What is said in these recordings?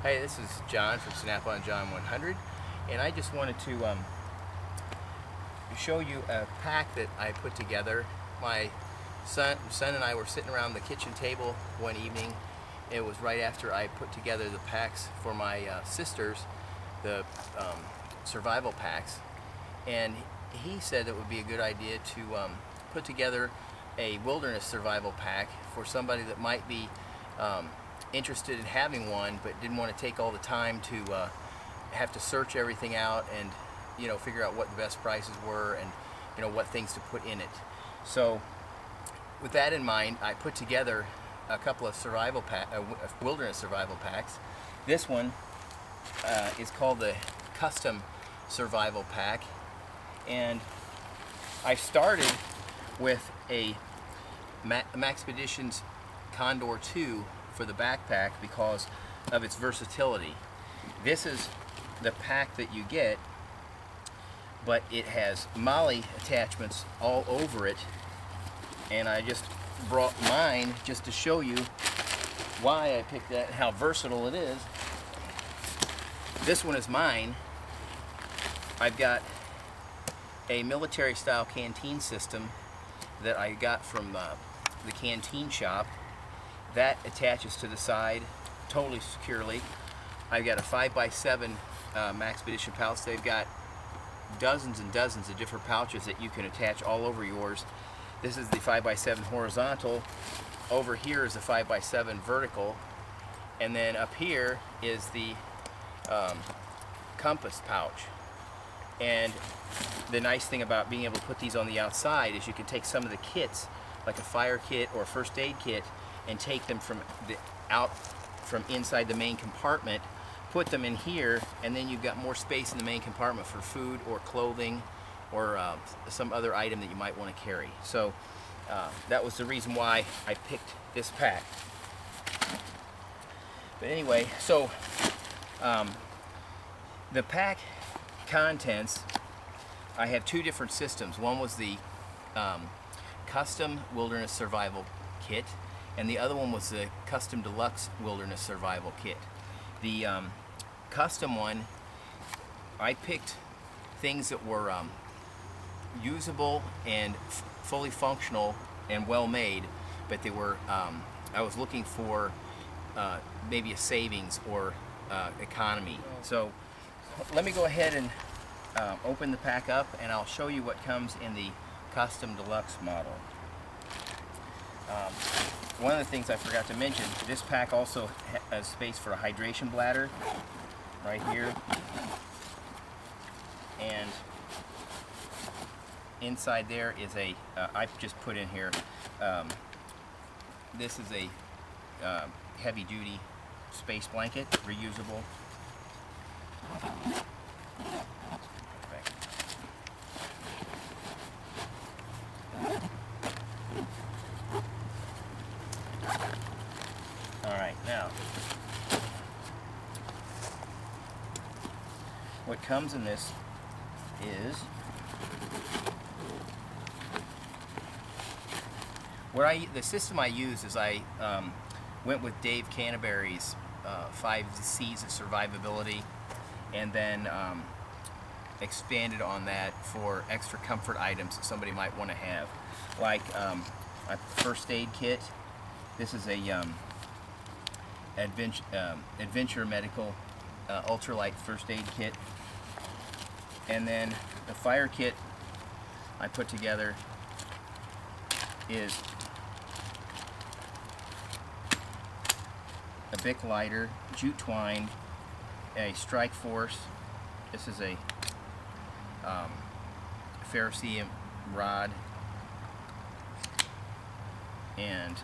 Hey, this is John from Snap-on John 100, and I just wanted to show you a pack that I put together. My son and I were sitting around the kitchen table one evening. It was right after I put together the packs for my sisters, the survival packs, and he said it would be a good idea to put together a wilderness survival pack for somebody that might be interested in having one but didn't want to take all the time to have to search everything out and figure out what the best prices were and what things to put in it. So with that in mind, I put together a couple of wilderness survival packs. This one is called the custom survival pack, and I started with a Maxpeditions Condor 2 for the backpack because of its versatility. This is the pack that you get, but it has MOLLE attachments all over it, and I just brought mine just to show you why I picked that, how versatile it is. This one is mine. I've got a military style canteen system that I got from the canteen shop. That attaches to the side totally securely. I've got a 5x7 Maxpedition pouch. They've got dozens and dozens of different pouches that you can attach all over yours. This is the 5x7 horizontal. Over here is the 5x7 vertical. And then up here is the compass pouch. And the nice thing about being able to put these on the outside is you can take some of the kits, like a fire kit or a first aid kit, and take them from inside the main compartment, put them in here, and then you've got more space in the main compartment for food or clothing or some other item that you might want to carry. So that was the reason why I picked this pack. But anyway, so the pack contents, I have two different systems. One was the custom wilderness survival kit, and the other one was the custom deluxe wilderness survival kit. The custom one, I picked things that were usable and fully functional and well made, but they were I was looking for maybe a savings or economy. So let me go ahead and open the pack up, and I'll show you what comes in the custom deluxe model. One of the things I forgot to mention, this pack also has space for a hydration bladder right here, and inside there is a I've just put in here, this is a heavy duty space blanket, reusable. Alright, now, what comes in this is the system I use is I went with Dave Canterbury's 5 C's of survivability, and then expanded on that for extra comfort items that somebody might want to have, like a first aid kit. This is a Adventure Medical ultralight first aid kit, and then the fire kit I put together is a Bic lighter, jute twine, a strike force. This is a ferrocerium rod, and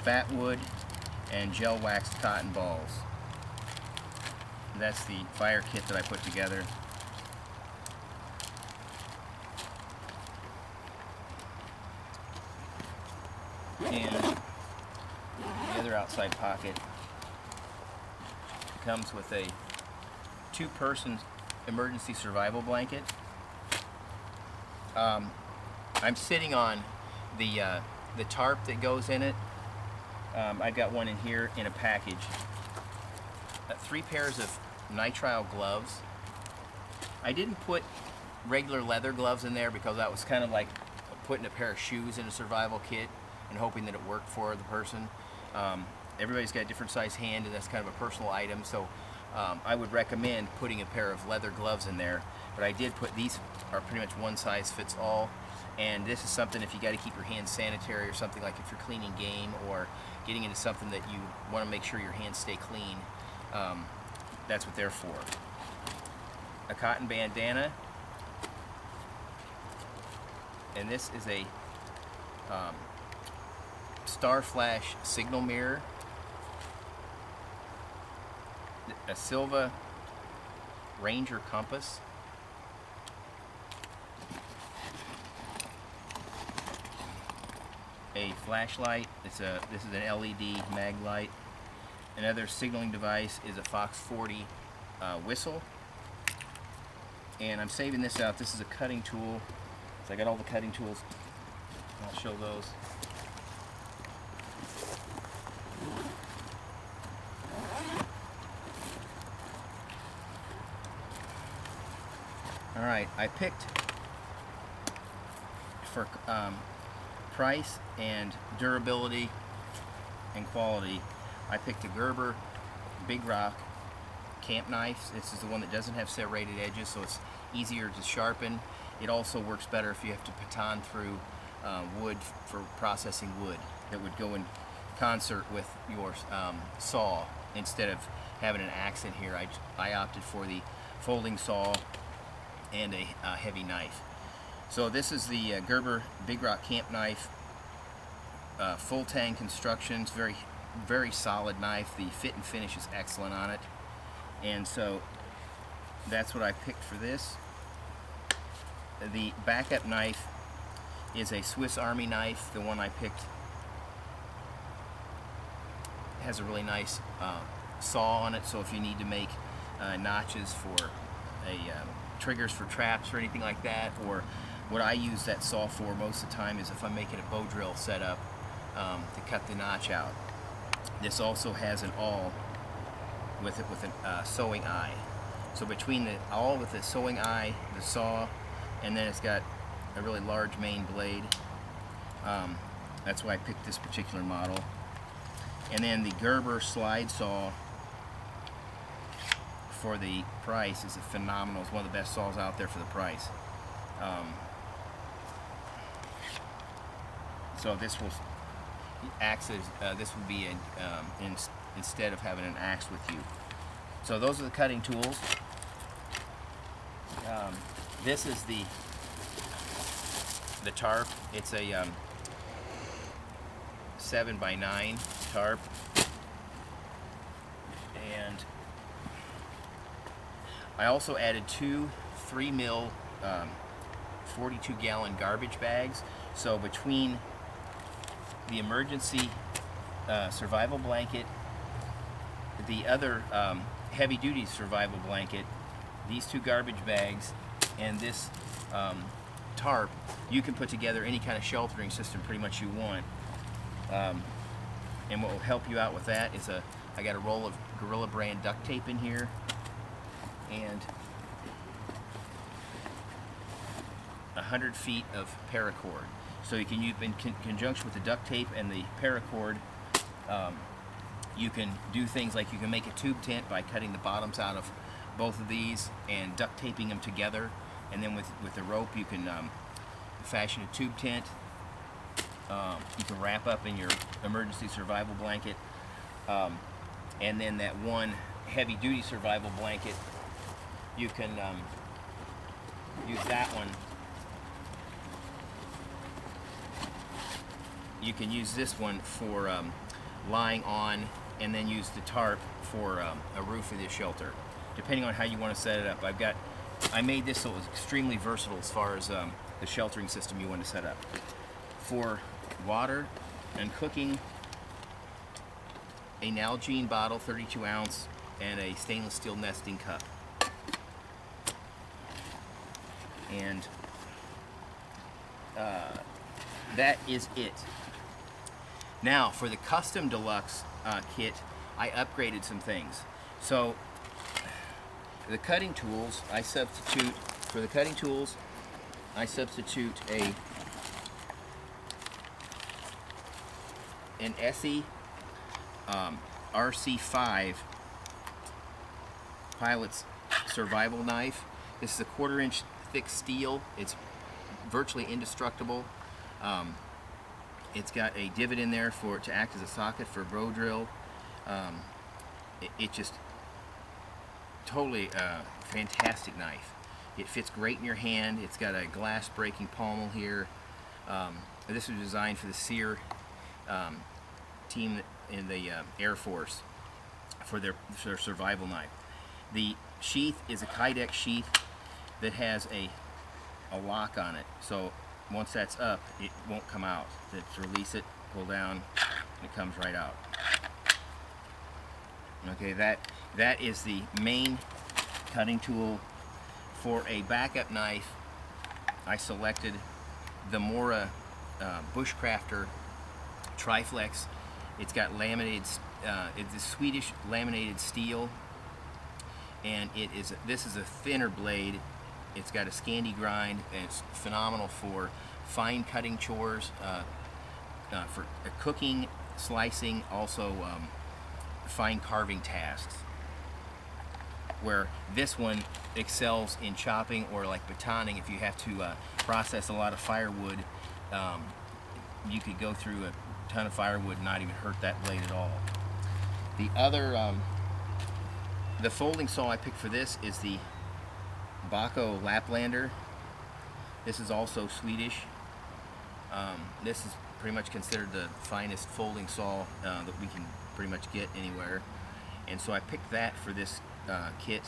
fat wood and gel waxed cotton balls. That's the fire kit that I put together. And the other outside pocket comes with a 2-person emergency survival blanket. I'm sitting on the the tarp that goes in it, I've got one in here in a package. 3 pairs of nitrile gloves. I didn't put regular leather gloves in there because that was kind of like putting a pair of shoes in a survival kit and hoping that it worked for the person. Everybody's got a different size hand, and that's kind of a personal item, so I would recommend putting a pair of leather gloves in there. But I did put, these are pretty much one size fits all, and this is something if you got to keep your hands sanitary or something, like if you're cleaning game or getting into something that you want to make sure your hands stay clean, that's what they're for. A cotton bandana, and this is a star flash signal mirror, a Silva Ranger compass, a flashlight. This is an LED mag light. Another signaling device is a Fox 40 whistle. And I'm saving this out. This is a cutting tool. So I got all the cutting tools. I'll show those. Alright, I picked for price and durability and quality, I picked a Gerber Big Rock camp knife. This is the one that doesn't have serrated edges, so it's easier to sharpen. It also works better if you have to baton through wood for processing wood. That would go in concert with your saw. Instead of having an axe in here, I opted for the folding saw and a heavy knife. So this is the Gerber Big Rock camp knife, full tang construction. It's very solid knife. The fit and finish is excellent on it, and so that's what I picked for this. The backup knife is a Swiss Army knife. The one I picked has a really nice saw on it, so if you need to make notches for triggers for traps or anything like that, or what I use that saw for most of the time is if I'm making a bow drill setup to cut the notch out. This also has an awl with a sewing eye. So between the awl with the sewing eye, the saw, and then it's got a really large main blade. That's why I picked this particular model. And then the Gerber slide saw, for the price, is phenomenal. It's one of the best saws out there for the price. So this will axe as this would be instead of having an axe with you. So those are the cutting tools. This is the tarp. It's a 7x9 tarp, and I also added 2 3mm 42-gallon garbage bags. So between the emergency survival blanket, the other heavy-duty survival blanket, these 2 garbage bags, and this tarp, you can put together any kind of sheltering system pretty much you want. And what will help you out with that is I got a roll of Gorilla brand duct tape in here, and 100 feet of paracord. So you can use, in conjunction with the duct tape and the paracord, you can do things like you can make a tube tent by cutting the bottoms out of both of these and duct taping them together, and then with the rope you can fashion a tube tent. You can wrap up in your emergency survival blanket, and then that one heavy-duty survival blanket, you can use that one. You can use this one for lying on, and then use the tarp for a roof of the shelter, depending on how you want to set it up. I made this so it was extremely versatile as far as the sheltering system you want to set up. For water and cooking, a Nalgene bottle, 32 ounce, and a stainless steel nesting cup. And that is it. Now for the custom deluxe kit, I upgraded some things. So the cutting tools, I substitute an ESSI RC5 Pilot's survival knife. This is a 1/4 inch thick steel. It's virtually indestructible. It's got a divot in there to act as a socket for a bow drill. It just totally fantastic knife. It fits great in your hand. It's got a glass breaking pommel here. This was designed for the SEER team in the Air Force for their survival knife. The sheath is a Kydex sheath that has a lock on it. So once that's up, it won't come out. To release it, pull down, and it comes right out. Okay, that is the main cutting tool. For a backup knife, I selected the Mora Bushcrafter Triflex. It's got laminated, it's a Swedish laminated steel, and this is a thinner blade. It's got a Scandi grind, and it's phenomenal for fine cutting chores, for cooking, slicing, also fine carving tasks. Where this one excels in chopping or like batoning. If you have to process a lot of firewood, you could go through a ton of firewood and not even hurt that blade at all. The other, the folding saw I picked for this is the Bako Laplander. This is also Swedish. This is pretty much considered the finest folding saw that we can pretty much get anywhere. And so I picked that for this kit.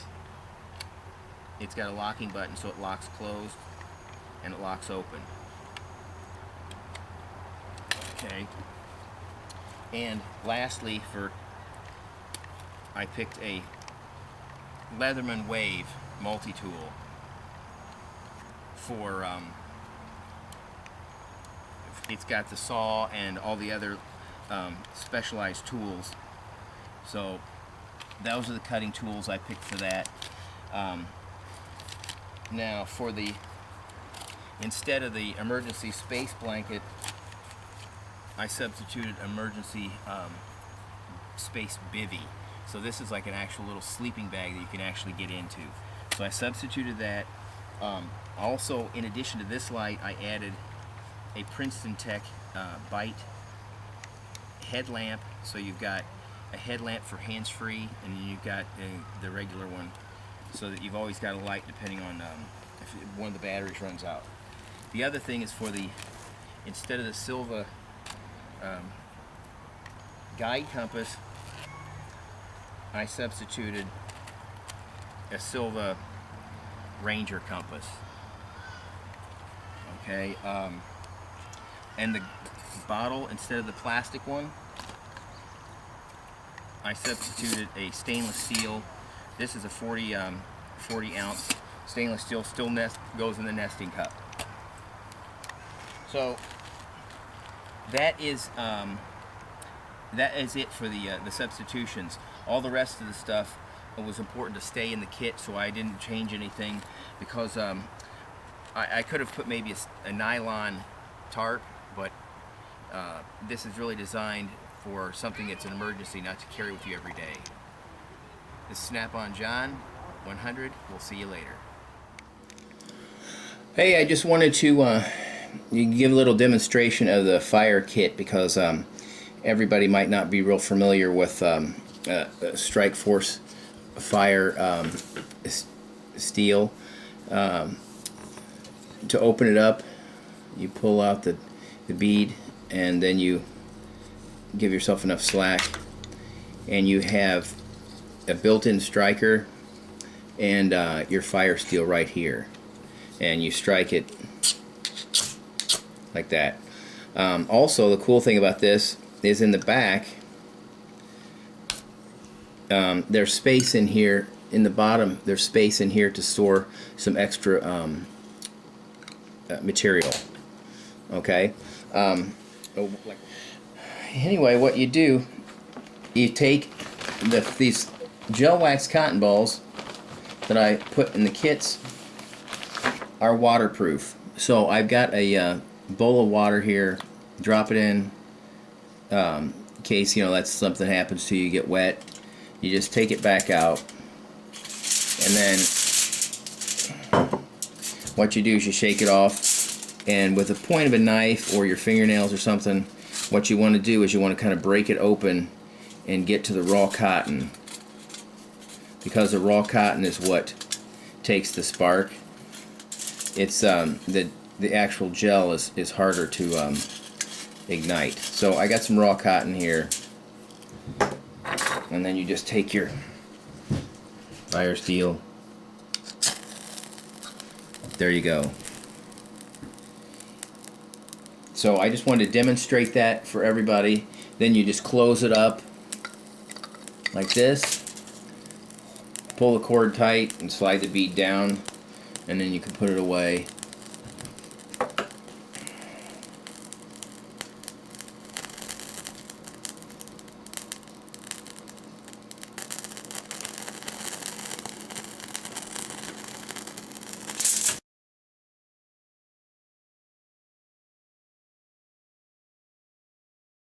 It's got a locking button, so it locks closed and it locks open. Okay. And lastly, I picked a Leatherman Wave multi-tool for it's got the saw and all the other specialized tools. So those are the cutting tools I picked for that. Now instead of the emergency space blanket, I substituted emergency space bivy. So this is like an actual little sleeping bag that you can actually get into. So I substituted that. Also, in addition to this light, I added a Princeton Tech Byte headlamp. So you've got a headlamp for hands-free, and then you've got the regular one, so that you've always got a light depending on if one of the batteries runs out. The other thing is instead of the Silva guide compass, I substituted a Silva Ranger compass. Okay, and the bottle, instead of the plastic one, I substituted a stainless steel. This is a 40 ounce stainless steel. Still goes in the nesting cup. So that is it for the substitutions. All the rest of the stuff was important to stay in the kit, so I didn't change anything, because I could have put maybe a nylon tarp, but this is really designed for something that's an emergency, not to carry with you every day. This is Snap-on John 100. We'll see you later. Hey, I just wanted to give a little demonstration of the fire kit, because everybody might not be real familiar with Strike Force fire steel. To open it up, you pull out the bead, and then you give yourself enough slack, and you have a built-in striker and your fire steel right here, and you strike it like that. Also, the cool thing about this is in the back, there's space in here. In the bottom, there's space in here to store some extra material. Okay. anyway, what you do, you take these gel wax cotton balls that I put in the kits are waterproof. So I've got a bowl of water here. Drop it in case that's something happens to you, you get wet. You just take it back out, and then what you do is you shake it off, and with the point of a knife or your fingernails or something, what you want to do is you want to kind of break it open and get to the raw cotton, because the raw cotton is what takes the spark. It's the actual gel is harder to ignite. So I got some raw cotton here, and then you just take your fire steel. There you go. So I just wanted to demonstrate that for everybody. Then you just close it up like this, pull the cord tight and slide the bead down, and then you can put it away.